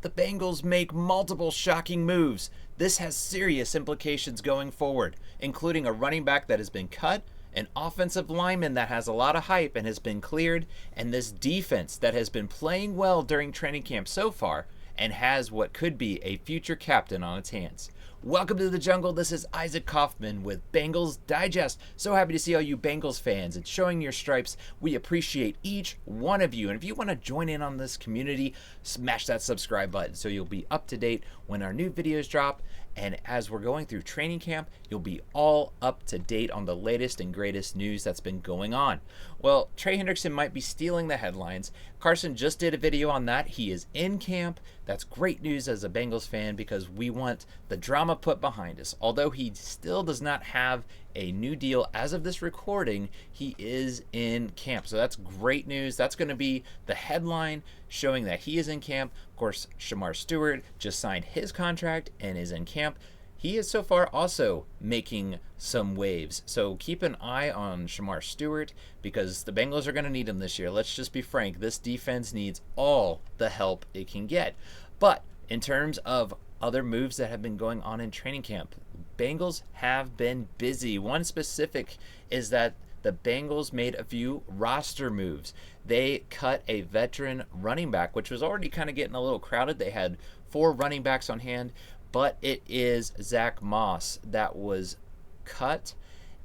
The Bengals make multiple shocking moves. This has serious implications going forward, including a running back that has been cut, an offensive lineman that has a lot of hype and has been cleared, and this defense that has been playing well during training camp so far and has what could be a future captain on its hands. Welcome to the jungle. This is Zack Coffman with Bengals Digest. So happy to see all you Bengals fans and showing your stripes. We appreciate each one of you. And if you want to join in on this community, smash that subscribe button so you'll be up to date when our new videos drop. And as we're going through training camp, you'll be all up to date on the latest and greatest news that's been going on. Well, Trey Hendrickson might be stealing the headlines. Carson just did a video on that. He is in camp. That's great news as a Bengals fan because we want the drama put behind us. Although he still does not have a new deal as of this recording, he is in camp. So that's great news. That's going to be the headline showing that he is in camp. Of course, Shemar Stewart just signed his contract and is in camp. He is so far also making some waves. So keep an eye on Shemar Stewart because the Bengals are going to need him this year. Let's just be frank. This defense needs all the help it can get. But in terms of other moves that have been going on in training camp, Bengals have been busy. One specific is that the Bengals made a few roster moves. They cut a veteran running back, which was already kind of getting a little crowded. They had 4 running backs on hand, but it is Zack Moss that was cut,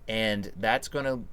and that's going to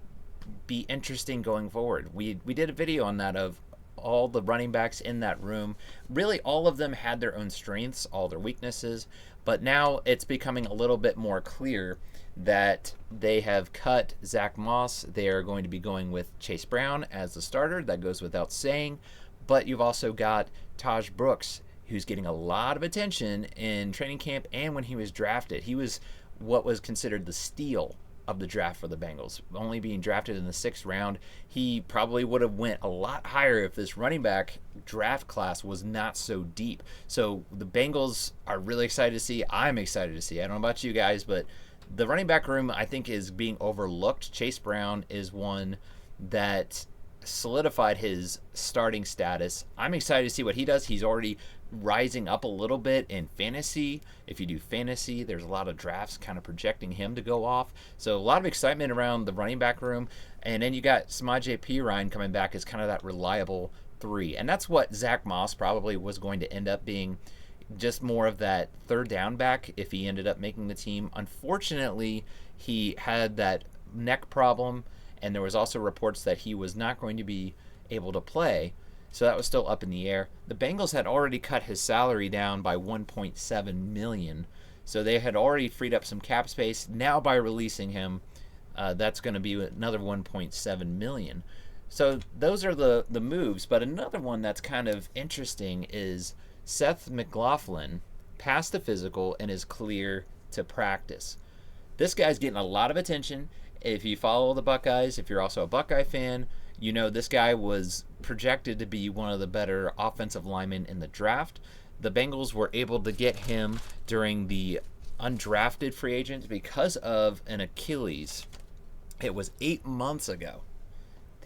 be interesting going forward. We did a video on that of all the running backs in that room. Really, all of them had their own strengths, all their weaknesses, but now it's becoming a little bit more clear that they have cut Zack Moss. They are going to be going with Chase Brown as the starter. That goes without saying, but you've also got Taj Brooks, who's getting a lot of attention in training camp and when he was drafted. He was what was considered the steal of the draft for the Bengals, only being drafted in the 6th round. He probably would have went a lot higher if this running back draft class was not so deep. So the Bengals are really excited to see. I'm excited to see. I don't know about you guys, but the running back room I think is being overlooked. Chase Brown is one that solidified his starting status. I'm excited to see what he does. He's already rising up a little bit in fantasy. If you do fantasy, there's a lot of drafts kind of projecting him to go off. So a lot of excitement around the running back room. And then you got Samaje Perine coming back as kind of that reliable 3. And that's what Zack Moss probably was going to end up being, just more of that third down back if he ended up making the team. Unfortunately, he had that neck problem, and there was also reports that he was not going to be able to play. So that was still up in the air. The Bengals had already cut his salary down by $1.7 million. So they had already freed up some cap space. Now by releasing him, that's going to be another $1.7 million. So those are the moves. But another one that's kind of interesting is Seth McLaughlin passed the physical and is clear to practice. This guy's getting a lot of attention. If you follow the Buckeyes, if you're also a Buckeye fan, you know this guy was projected to be one of the better offensive linemen in the draft. The Bengals were able to get him during the undrafted free agent because of an Achilles. It was 8 months ago.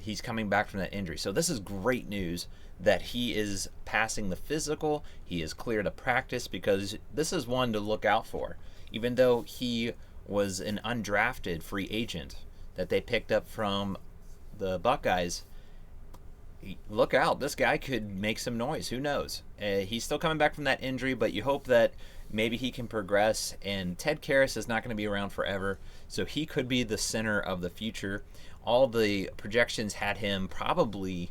He's coming back from that injury. So this is great news that he is passing the physical. He is clear to practice because this is one to look out for. Even though he was an undrafted free agent that they picked up from the Buckeyes, look out. This guy could make some noise. Who knows? He's still coming back from that injury, but you hope that maybe he can progress. And Ted Karras is not going to be around forever, so he could be the center of the future. All the projections had him probably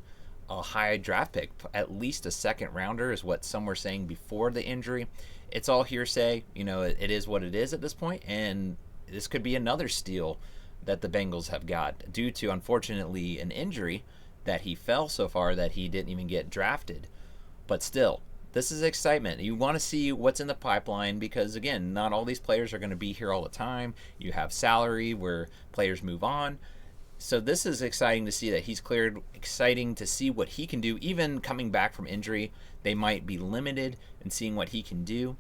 a high draft pick, at least a 2nd rounder is what some were saying before the injury. It's all hearsay. You know, it is what it is at this point, and this could be another steal that the Bengals have got due to, unfortunately, an injury that he fell so far that he didn't even get drafted. But still, this is excitement. You want to see what's in the pipeline because, again, not all these players are going to be here all the time. You have salary where players move on. So this is exciting to see that he's cleared, exciting to see what he can do. Even coming back from injury, they might be limited in seeing what he can do.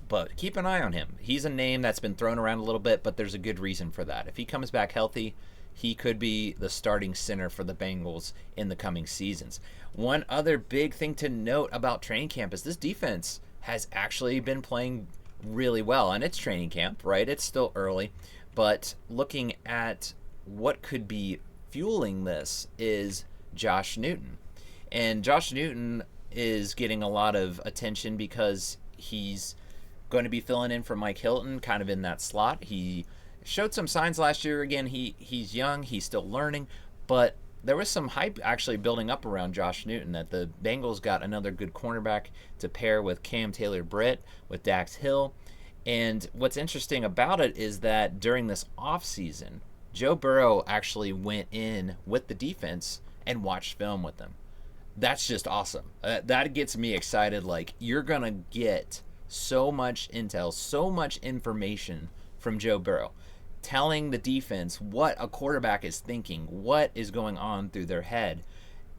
But keep an eye on him. He's a name that's been thrown around a little bit, but there's a good reason for that. If he comes back healthy, he could be the starting center for the Bengals in the coming seasons. One other big thing to note about training camp is this defense has actually been playing really well, and it's training camp, right? It's still early, but looking at what could be fueling this is Josh Newton. And Josh Newton is getting a lot of attention because he's going to be filling in for Mike Hilton kind of in that slot. He showed some signs last year. Again, he's young, he's still learning, but there was some hype actually building up around Josh Newton that the Bengals got another good cornerback to pair with Cam Taylor-Britt, with Dax Hill. And what's interesting about it is that during this offseason, Joe Burrow actually went in with the defense and watched film with them. That's just awesome. That gets me excited. Like, you're going to get so much intel, so much information from Joe Burrow, telling the defense what a quarterback is thinking, what is going on through their head.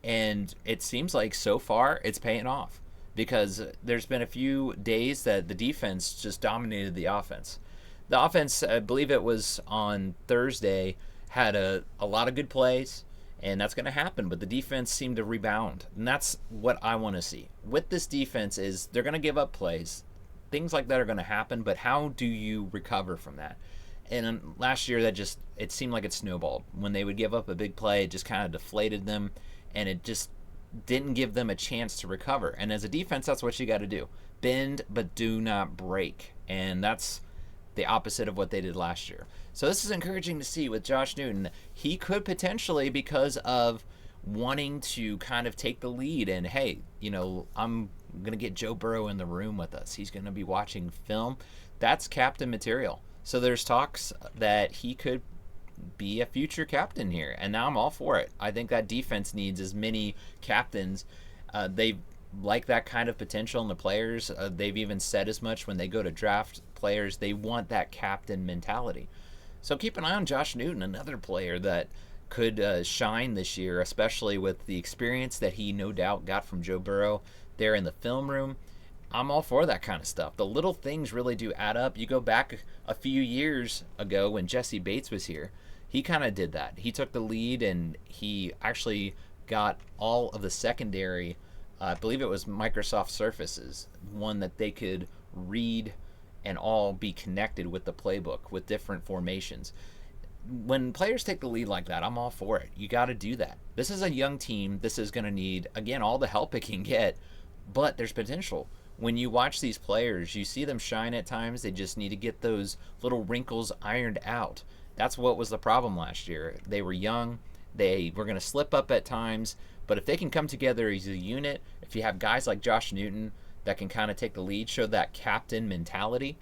And it seems like so far it's paying off, because there's been a few days that the defense just dominated the offense. The offense, I believe it was on Thursday, had a lot of good plays, and that's going to happen, but the defense seemed to rebound, and that's what I want to see. With this defense is they're going to give up plays. Things like that are going to happen, but how do you recover from that? And last year, it seemed like it snowballed. When they would give up a big play, it just kind of deflated them, and it just didn't give them a chance to recover. And as a defense, that's what you got to do. Bend, but do not break. And that's the opposite of what they did last year. So this is encouraging to see with Josh Newton. He could potentially, because of wanting to kind of take the lead and, hey, I'm going to get Joe Burrow in the room with us. He's going to be watching film. That's captain material. So there's talks that he could be a future captain here, and now I'm all for it. I think that defense needs as many captains. They like that kind of potential in the players. They've even said as much when they go to draft players. They want that captain mentality. So keep an eye on Josh Newton, another player that could shine this year, especially with the experience that he no doubt got from Joe Burrow there in the film room. I'm all for that kind of stuff. The little things really do add up. You go back a few years ago when Jesse Bates was here, he kind of did that. He took the lead, and he actually got all of the secondary, I believe it was Microsoft Surfaces, one that they could read and all be connected with the playbook with different formations. When players take the lead like that, I'm all for it. You got to do that. This is a young team. This is going to need, again, all the help it can get, but there's potential. When you watch these players, you see them shine at times. They just need to get those little wrinkles ironed out. That's what was the problem last year. They were young. They were going to slip up at times. But if they can come together as a unit, if you have guys like Josh Newton that can kind of take the lead, show that captain mentality,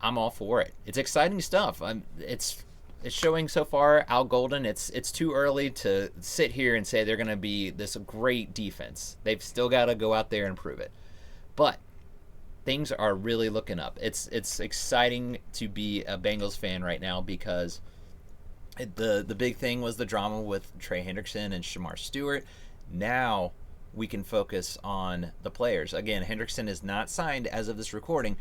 I'm all for it. It's exciting stuff. It's showing so far. Al Golden, it's too early to sit here and say they're going to be this great defense. They've still got to go out there and prove it. But things are really looking up. It's exciting to be a Bengals fan right now, because the big thing was the drama with Trey Hendrickson and Shamar Stewart. Now we can focus on the players. Again, Hendrickson is not signed as of this recording,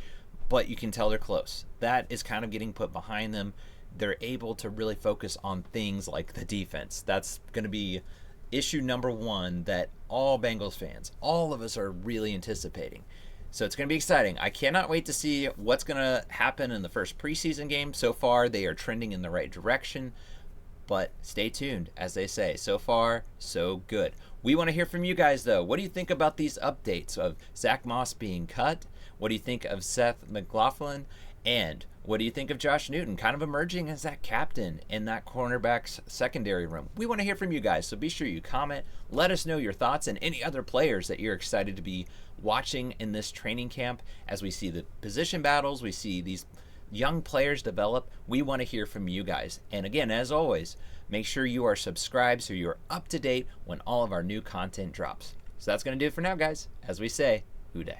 but you can tell they're close. That is kind of getting put behind them. They're able to really focus on things like the defense. That's going to be issue number one that all Bengals fans, all of us, are really anticipating. So it's going to be exciting. I cannot wait to see what's going to happen in the first preseason game. So far, they are trending in the right direction. But stay tuned, as they say. So far, so good. We want to hear from you guys, though. What do you think about these updates of Zack Moss being cut? What do you think of Seth McLaughlin? And what do you think of Josh Newton kind of emerging as that captain in that cornerback's secondary room? We want to hear from you guys, so be sure you comment. Let us know your thoughts and any other players that you're excited to be watching in this training camp. As we see the position battles, we see these young players develop. We want to hear from you guys. And again, as always, make sure you are subscribed so you're up to date when all of our new content drops. So that's going to do it for now, guys. As we say, Hoo Day.